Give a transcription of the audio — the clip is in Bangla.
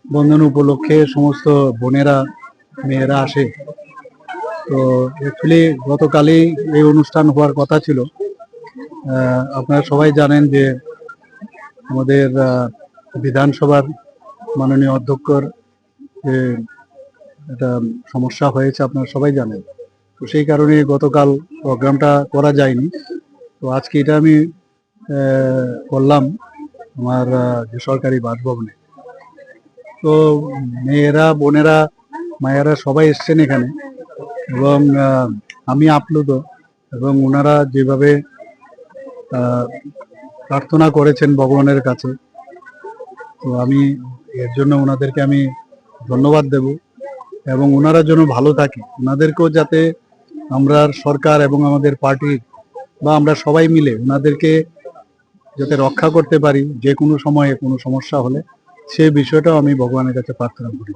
বন্ধন উপলক্ষে সমস্ত বোনেরা মেয়েরা আসে। তো অ্যাকচুয়ালি গতকালই এই অনুষ্ঠান হওয়ার কথা ছিল। আপনারা সবাই জানেন যে আমাদের বিধানসভার মাননীয় অধ্যক্ষর যে একটা সমস্যা হয়েছে আপনারা সবাই জানেন। তো সেই কারণে গতকাল প্রোগ্রামটা করা যায়নি। তো আজকে এটা আমি করলাম আমার যে সরকারি বাসভবনে। তো মেয়েরা, বোনেরা, মায়েরা সবাই এসছেন এখানে এবং আমি আপ্লুত এবং ওনারা যেভাবে প্রার্থনা করেছেন ভগবানের কাছে, তো আমি এর জন্য ওনাদেরকে আমি ধন্যবাদ দেব এবং ওনারা যেন ভালো থাকে, ওনাদেরকেও যাতে আমরা সরকার এবং আমাদের পার্টি বা আমরা সবাই মিলে ওনাদেরকে যাতে রক্ষা করতে পারি যে কোনো সময়ে কোনো সমস্যা হলে, সেই বিষয়টাও আমি ভগবানের কাছে প্রার্থনা করি।